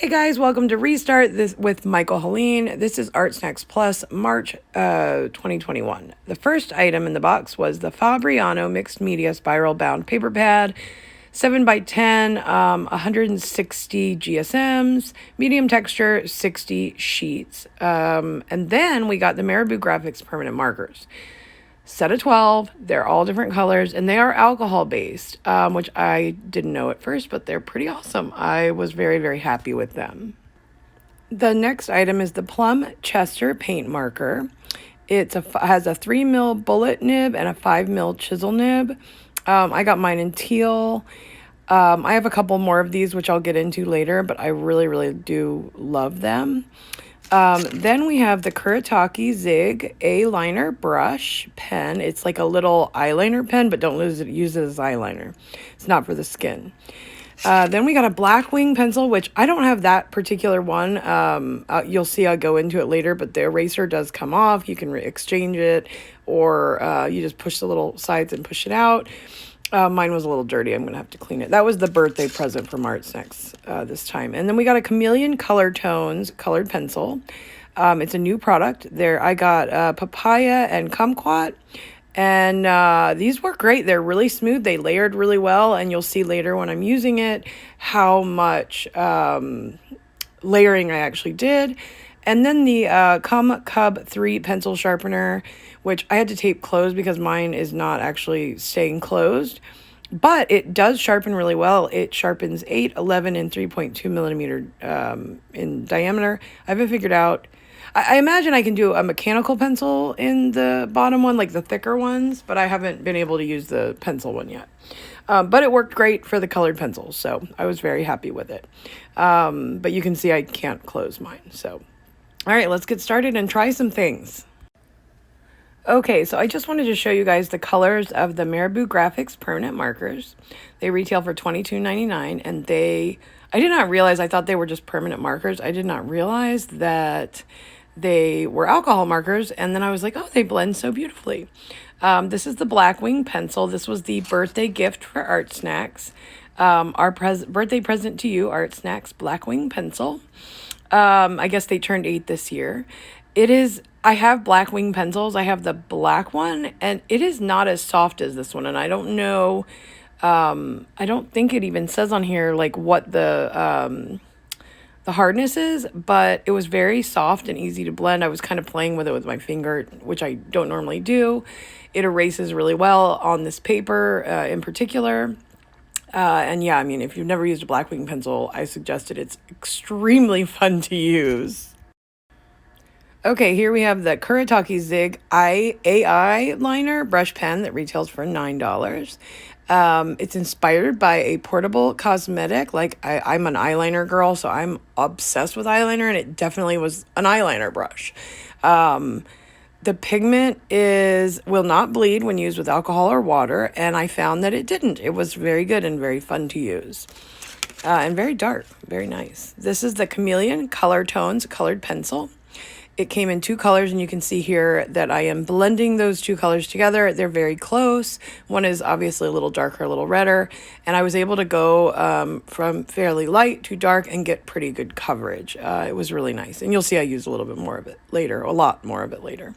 Hey guys, welcome to Restart this with Michael Helene. This is ArtSnacks Plus March 2021. The first item in the box was the Fabriano mixed media spiral bound paper pad, 7x10, 160 GSMs, medium texture, 60 sheets. And then we got the Marabu Graphix permanent markers. Set of 12, they're all different colors, and they are alcohol based, which I didn't know at first, but they're pretty awesome. I was very, very happy with them. The next item is the PlumChester paint marker. It has a 3mm bullet nib and a 5mm chisel nib. I got mine in teal. I have a couple more of these, which I'll get into later, but I really, really do love them. Then we have the Kuretake Zig A-liner brush pen. It's like a little eyeliner pen, but don't use it as eyeliner. It's not for the skin. Then we got a Blackwing pencil, which I don't have that particular one. You'll see I'll go into it later, but the eraser does come off. You can exchange it, or you just push the little sides and push it out. Mine was a little dirty. I'm going to have to clean it. That was the birthday present from ArtSnacks this time. And then we got a Chameleon Color Tones colored pencil. It's a new product. There, I got Papaya and Kumquat. And these work great. They're really smooth. They layered really well. And you'll see later when I'm using it how much layering I actually did. And then the Kum Cub 3 Pencil Sharpener, which I had to tape closed because mine is not actually staying closed. But it does sharpen really well. It sharpens 8, 11, and 3.2 millimeter in diameter. I haven't figured out. I imagine I can do a mechanical pencil in the bottom one, like the thicker ones, but I haven't been able to use the pencil one yet. But it worked great for the colored pencils, so I was very happy with it. But you can see I can't close mine, so... All right, let's get started and try some things. Okay, so I just wanted to show you guys the colors of the Marabu Graphix permanent markers. They retail for $22.99, and I did not realize, I thought they were just permanent markers. I did not realize that they were alcohol markers, and then I was like, oh, they blend so beautifully. This is the Blackwing Pencil. This was the birthday gift for ArtSnacks. Our birthday present to you, ArtSnacks Blackwing Pencil. I guess they turned 8 this year. I have Blackwing pencils. I have the black one, and it is not as soft as this one. And I don't know, I don't think it even says on here, like, what the hardness is, but it was very soft and easy to blend. I was kind of playing with it with my finger, which I don't normally do. It erases really well on this paper, in particular. And yeah, I mean, if you've never used a Blackwing pencil, I suggest it. It's extremely fun to use. Okay, here we have the Kuritaki Zig AI liner brush pen that retails for $9. It's inspired by a portable cosmetic. Like, I'm an eyeliner girl, so I'm obsessed with eyeliner, and it definitely was an eyeliner brush. The pigment will not bleed when used with alcohol or water, and I found that it didn't. It was very good and very fun to use. And very dark, very nice. This is the Chameleon Color Tones colored pencil. It came in 2 colors, and you can see here that I am blending those 2 colors together. They're very close. One is obviously a little darker, a little redder, and I was able to go from fairly light to dark and get pretty good coverage. It was really nice, and you'll see I used a little bit more of it later, a lot more of it later.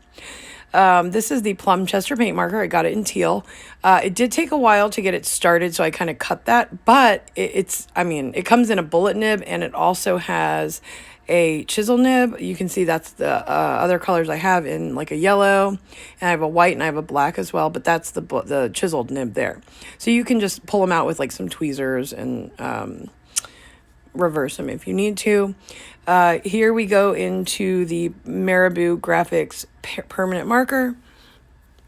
This is the PlumChester paint marker. I got it in teal. It did take a while to get it started, so I kind of cut that, but it comes in a bullet nib, and it also has a chisel nib. You can see that's the other colors I have in, like a yellow, and I have a white and I have a black as well, but that's the chiseled nib there. So you can just pull them out with like some tweezers and reverse them if you need to. Here we go into the Marabu Graphix permanent marker,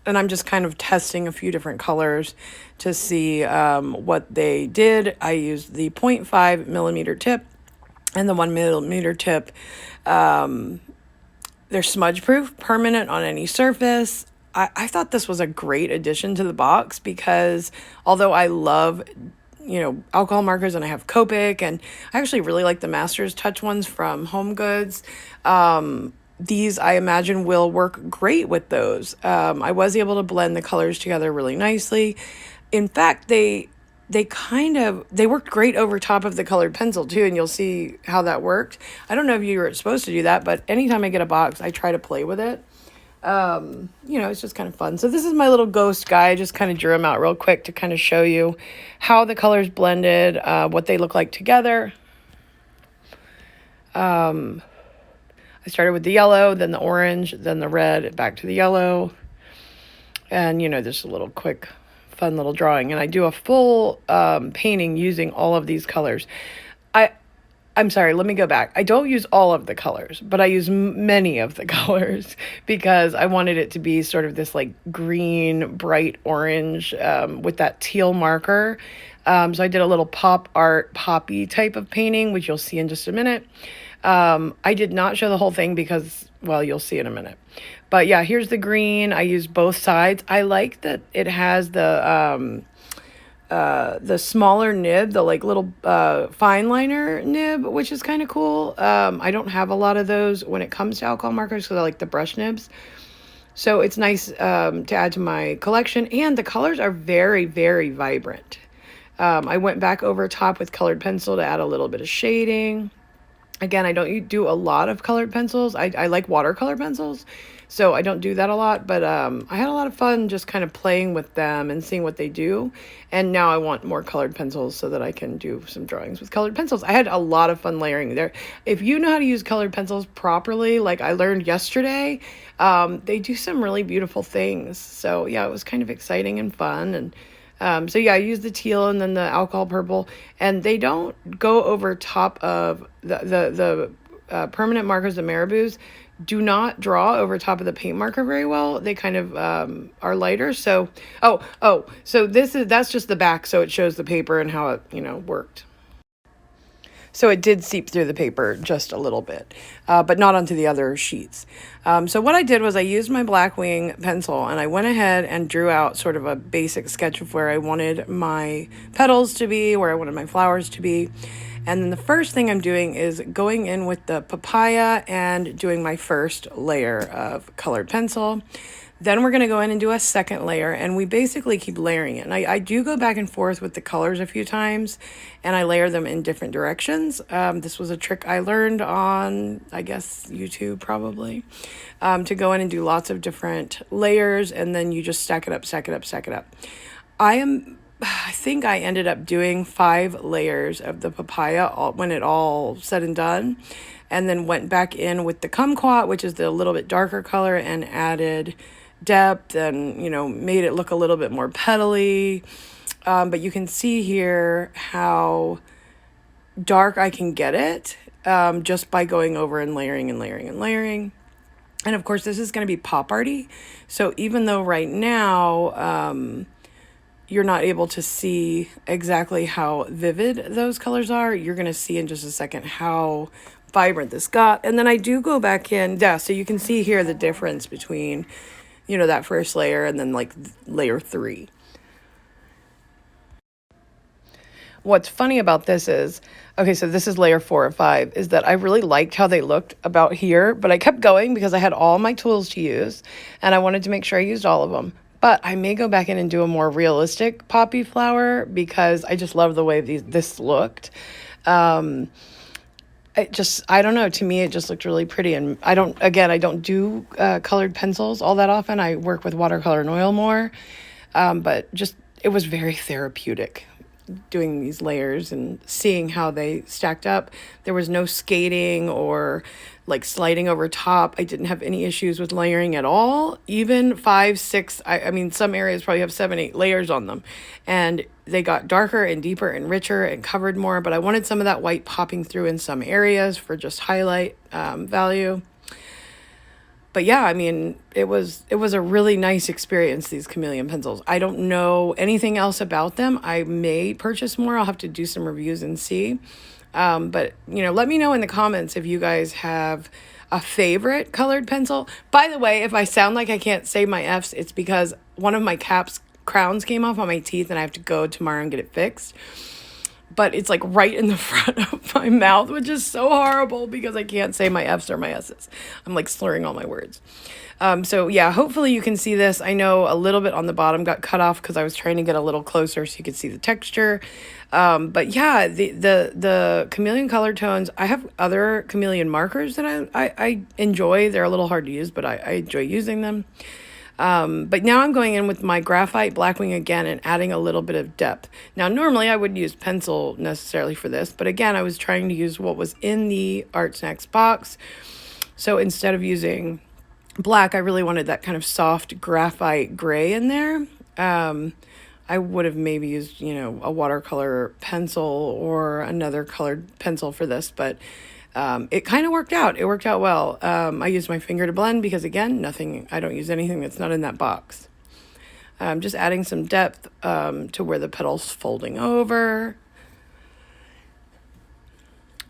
and I'm just kind of testing a few different colors to see what they did. I used the 0.5 millimeter tip and the 1 millimeter tip. They're smudge proof, permanent on any surface. I thought this was a great addition to the box because although I love, alcohol markers, and I have Copic, and I actually really like the Master's Touch ones from Home Goods. These, I imagine, will work great with those. I was able to blend the colors together really nicely. In fact, they worked great over top of the colored pencil too, and you'll see how that worked. I don't know if you were supposed to do that, but anytime I get a box, I try to play with it. It's just kind of fun. So this is my little ghost guy. I just kind of drew him out real quick to kind of show you how the colors blended, what they look like together. I started with the yellow, then the orange, then the red, back to the yellow. And, just a little quick, fun little drawing. And I do a full painting using all of these colors. I'm sorry, let me go back. I don't use all of the colors, but I use many of the colors because I wanted it to be sort of this like green, bright orange with that teal marker. So I did a little pop art, poppy type of painting, which you'll see in just a minute. I did not show the whole thing because, well, you'll see in a minute. But yeah, here's the green. I used both sides. I like that it has the smaller nib, the like little fine liner nib, which is kind of cool. I don't have a lot of those when it comes to alcohol markers because I like the brush nibs. So it's nice to add to my collection. And the colors are very, very vibrant. I went back over top with colored pencil to add a little bit of shading. Again, I don't do a lot of colored pencils. I like watercolor pencils, so I don't do that a lot. But I had a lot of fun just kind of playing with them and seeing what they do. And now I want more colored pencils so that I can do some drawings with colored pencils. I had a lot of fun layering there. If you know how to use colored pencils properly, like I learned yesterday, they do some really beautiful things. So yeah, it was kind of exciting and fun. And so yeah, I used the teal and then the alcohol purple, and they don't go over top of the permanent markers, the Marabous do not draw over top of the paint marker very well. They kind of are lighter. So, so that's just the back, so it shows the paper and how it, worked. So it did seep through the paper just a little bit, but not onto the other sheets. So what I did was I used my Blackwing pencil and I went ahead and drew out sort of a basic sketch of where I wanted my petals to be, where I wanted my flowers to be. And then the first thing I'm doing is going in with the papaya and doing my first layer of colored pencil. Then we're going to go in and do a second layer, and we basically keep layering it. And I do go back and forth with the colors a few times, and I layer them in different directions. This was a trick I learned on, I guess, YouTube probably, to go in and do lots of different layers, and then you just stack it up, stack it up, stack it up. I think I ended up doing 5 layers of the papaya when it all said and done, and then went back in with the Kumquat, which is the little bit darker color, and added depth and made it look a little bit more petally, but you can see here how dark I can get it just by going over and layering and layering and layering. And of course this is going to be pop arty, so even though right now you're not able to see exactly how vivid those colors are, you're going to see in just a second how vibrant this got. And then I do go back in, yeah, so you can see here the difference between that first layer and then like layer 3. What's funny about this is, okay, so this is layer 4 or 5, is that I really liked how they looked about here, but I kept going because I had all my tools to use and I wanted to make sure I used all of them. But I may go back in and do a more realistic poppy flower because I just love the way this looked. I don't know, to me it just looked really pretty. And I don't do colored pencils all that often. I work with watercolor and oil more, but just it was very therapeutic doing these layers and seeing how they stacked up. There was no skating or like sliding over top. I didn't have any issues with layering at all. Even 5, 6, I mean, some areas probably have 7, 8 layers on them. And they got darker and deeper and richer and covered more, but I wanted some of that white popping through in some areas for just highlight value. But yeah, I mean, it was a really nice experience, these Chameleon pencils. I don't know anything else about them. I may purchase more. I'll have to do some reviews and see. But, let me know in the comments if you guys have a favorite colored pencil. By the way, if I sound like I can't say my F's, it's because one of my crowns came off on my teeth and I have to go tomorrow and get it fixed. but it's like right in the front of my mouth, which is so horrible because I can't say my F's or my S's. I'm like slurring all my words. So yeah, hopefully you can see this. I know a little bit on the bottom got cut off because I was trying to get a little closer so you could see the texture. But yeah, the Chameleon color tones, I have other Chameleon markers that I enjoy. They're a little hard to use, but I enjoy using them. But now I'm going in with my Graphite Blackwing again and adding a little bit of depth. Now, normally I wouldn't use pencil necessarily for this, but again, I was trying to use what was in the ArtSnacks box. So instead of using black, I really wanted that kind of soft graphite gray in there. I would have maybe used, you know, a watercolor pencil or another colored pencil for this, but it kind of worked out. It worked out well. I used my finger to blend because, again, I don't use anything that's not in that box. Just adding some depth to where the petal's folding over.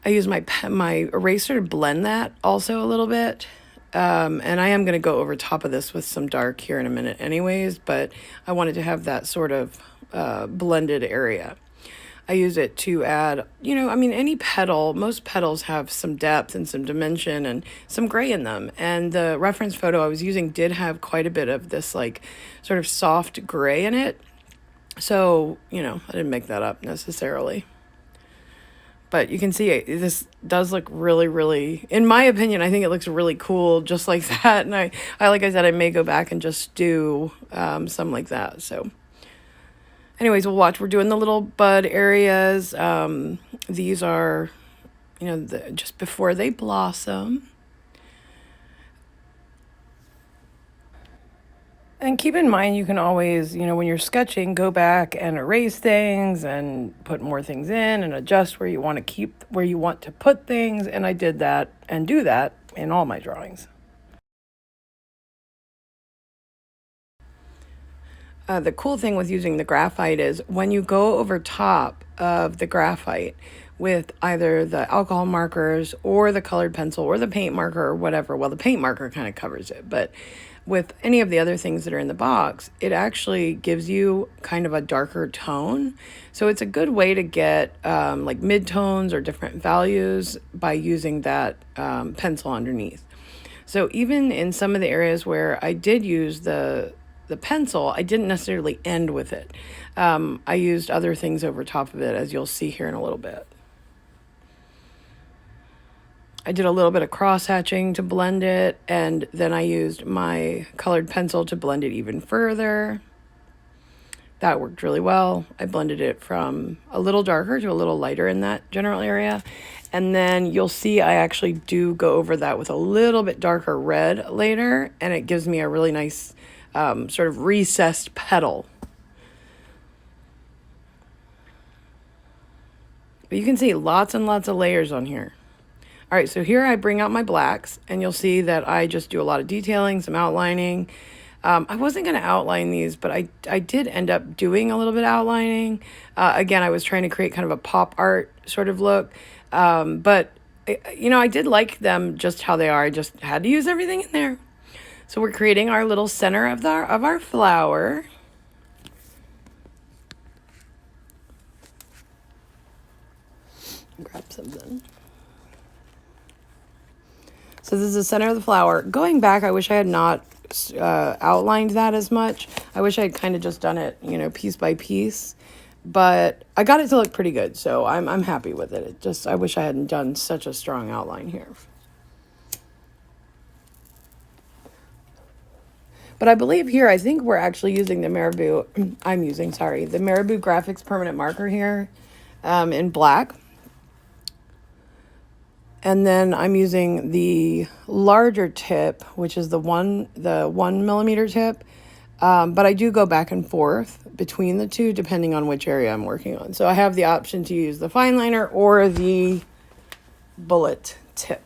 I use my eraser to blend that also a little bit. And I am going to go over top of this with some dark here in a minute anyways, but I wanted to have that sort of blended area. I use it to add, you know, I mean, any petal, most petals have some depth and some dimension and some gray in them. And the reference photo I was using did have quite a bit of this like sort of soft gray in it. So, you know, I didn't make that up necessarily. But you can see this does look really, really, in my opinion, I think it looks really cool just like that. And I like I said, I may go back and just do some like that. So anyways, we'll watch. We're doing the little bud areas. These are, you know, just before they blossom. And keep in mind, you can always, you know, when you're sketching, go back and erase things and put more things in and adjust where you want to put things. And I did that and do that in all my drawings. The cool thing with using the graphite is when you go over top of the graphite with either the alcohol markers or the colored pencil or the paint marker or whatever, well, the paint marker kind of covers it, but with any of the other things that are in the box, it actually gives you kind of a darker tone. So it's a good way to get like mid-tones or different values by using that pencil underneath. So even in some of the areas where I did use the pencil, I didn't necessarily end with it. I used other things over top of it, as you'll see here in a little bit. I did a little bit of cross-hatching to blend it, and then I used my colored pencil to blend it even further. That worked really well. I blended it from a little darker to a little lighter in that general area. And then you'll see I actually do go over that with a little bit darker red later, and it gives me a really nice sort of recessed petal. But you can see lots and lots of layers on here. All right, so here I bring out my blacks, and you'll see that I just do a lot of detailing, some outlining. I wasn't going to outline these, but I did end up doing a little bit of outlining. Again, I was trying to create kind of a pop art sort of look. But, you know, I did like them just how they are. I just had to use everything in there. So we're creating our little center of our flower. Grab something. So this is the center of the flower. Going back, I wish I had not outlined that as much. I wish I had kind of just done it, you know, piece by piece. But I got it to look pretty good, so I'm happy with it. I wish I hadn't done such a strong outline here. But I believe here, I think we're actually using the Marabou, the Marabu Graphix permanent marker here in black. And then I'm using the larger tip, which is the 1 millimeter tip. But I do go back and forth between the two, depending on which area I'm working on. So I have the option to use the fine liner or the bullet tip.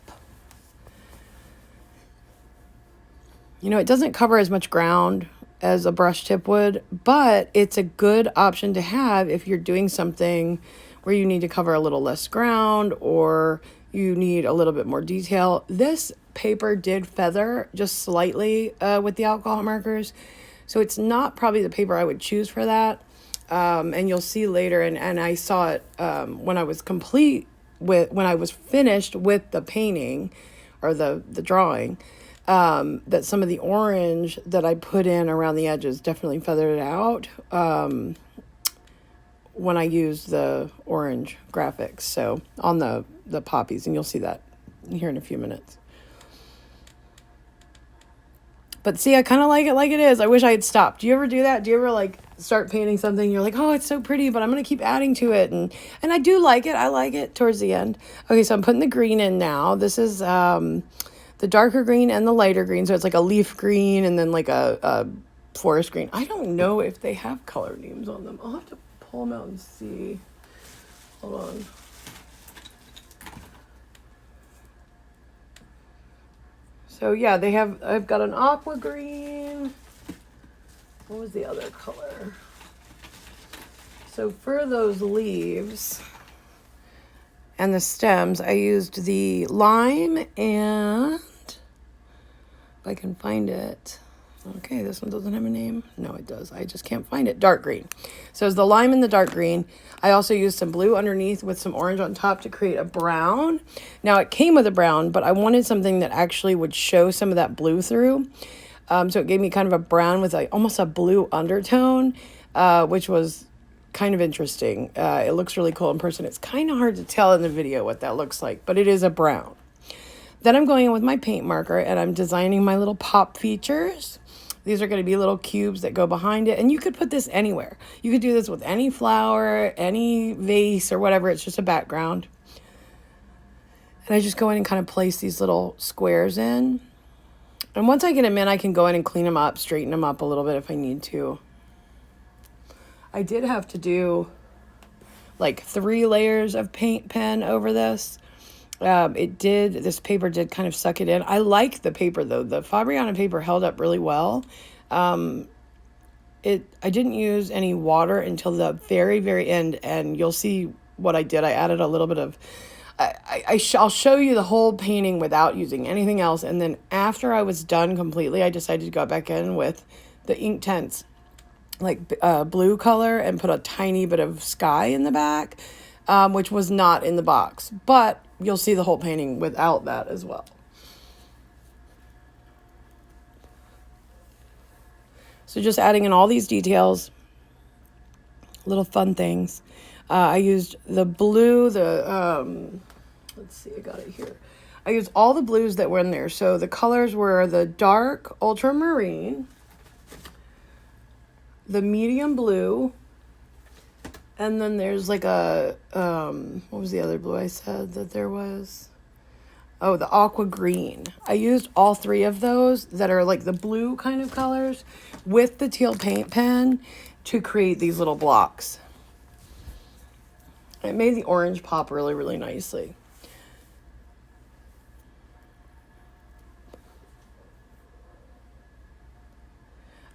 You know, it doesn't cover as much ground as a brush tip would, but it's a good option to have if you're doing something where you need to cover a little less ground or you need a little bit more detail. This paper did feather just slightly with the alcohol markers, so it's not probably the paper I would choose for that. and you'll see later, and I saw it when I was when I was finished with the painting or the drawing, that some of the orange that I put in around the edges definitely feathered it out when I used the orange graphics, so on the poppies, and you'll see that here in a few minutes. But see, I kind of like it like it is. I wish I had stopped. Do you ever do that? Do you ever like start painting something? You're like, oh, it's so pretty, but I'm going to keep adding to it. And I do like it. I like it towards the end. Okay, so I'm putting the green in now. This is the darker green and the lighter green. So it's like a leaf green and then like a forest green. I don't know if they have color names on them. I'll have to pull them out and see. Hold on. So yeah, I've got an aqua green. What was the other color? So for those leaves and the stems, I used the lime and, if I can find it. Okay, this one doesn't have a name. No, it does. I just can't find it. Dark green. So it's the lime and the dark green. I also used some blue underneath with some orange on top to create a brown. Now it came with a brown, but I wanted something that actually would show some of that blue through. So it gave me kind of a brown with almost a blue undertone, which was kind of interesting. It looks really cool in person. It's kind of hard to tell in the video what that looks like, but it is a brown. Then I'm going in with my paint marker and I'm designing my little pop features. These are going to be little cubes that go behind it. And you could put this anywhere. You could do this with any flower, any vase or whatever. It's just a background. And I just go in and kind of place these little squares in. And once I get them in, I can go in and clean them up, straighten them up a little bit if I need to. I did have to do like 3 layers of paint pen over this. This paper did kind of suck it in. I like the paper though. The Fabriano paper held up really well. I didn't use any water until the very, very end, and you'll see what I did. I added a little bit of, I'll show you the whole painting without using anything else. And then after I was done completely, I decided to go back in with the Inktense, like blue color, and put a tiny bit of sky in the back, which was not in the box, but you'll see the whole painting without that as well. So just adding in all these details, little fun things. I used the blue, let's see, I got it here. I used all the blues that were in there. So the colors were the dark ultramarine, the medium blue, and then there's like a, what was the other blue I said that there was? Oh, the aqua green. I used all 3 of those that are like the blue kind of colors with the teal paint pen to create these little blocks. It made the orange pop really, really nicely.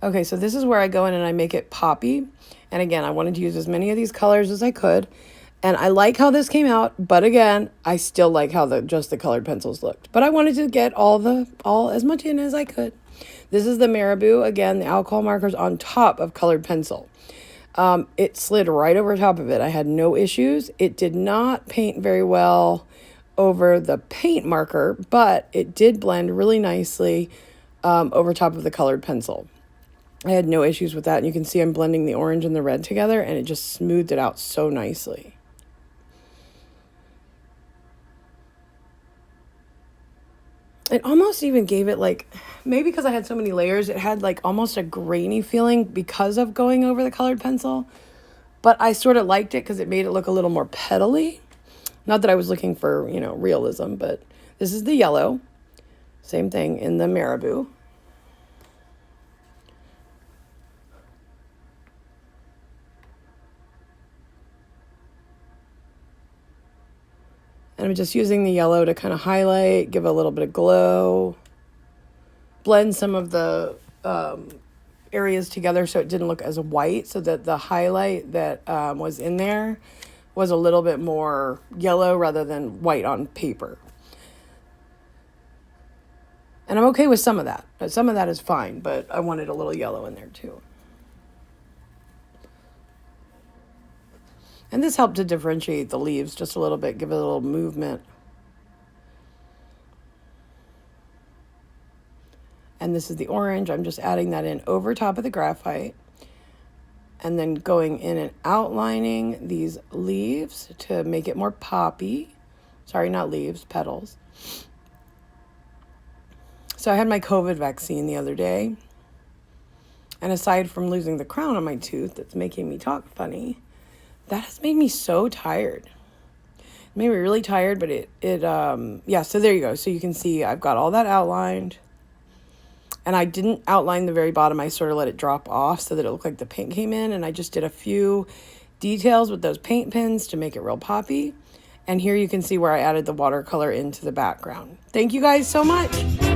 Okay, so this is where I go in and I make it poppy. And again, I wanted to use as many of these colors as I could. And I like how this came out, but again, I still like how just the colored pencils looked. But I wanted to get all as much in as I could. This is the Marabou, again, the alcohol markers on top of colored pencil. It slid right over top of it. I had no issues. It did not paint very well over the paint marker, but it did blend really nicely over top of the colored pencil. I had no issues with that. And you can see I'm blending the orange and the red together, and it just smoothed it out so nicely. It almost even gave it like, maybe because I had so many layers, it had like almost a grainy feeling because of going over the colored pencil. But I sort of liked it because it made it look a little more petally. Not that I was looking for, realism, but this is the yellow. Same thing in the Marabou. And I'm just using the yellow to kind of highlight, give a little bit of glow, blend some of the areas together so it didn't look as white, so that the highlight that was in there was a little bit more yellow rather than white on paper. And I'm okay with some of that. Some of that is fine, but I wanted a little yellow in there too. And this helped to differentiate the leaves just a little bit, give it a little movement. And this is the orange. I'm just adding that in over top of the graphite. And then going in and outlining these leaves to make it more poppy. Sorry, not leaves, petals. So I had my COVID vaccine the other day. And aside from losing the crown on my tooth that's making me talk funny, that has made me so tired. It made me really tired, but yeah, so there you go. So you can see I've got all that outlined. And I didn't outline the very bottom. I sort of let it drop off so that it looked like the paint came in. And I just did a few details with those paint pens to make it real poppy. And here you can see where I added the watercolor into the background. Thank you guys so much.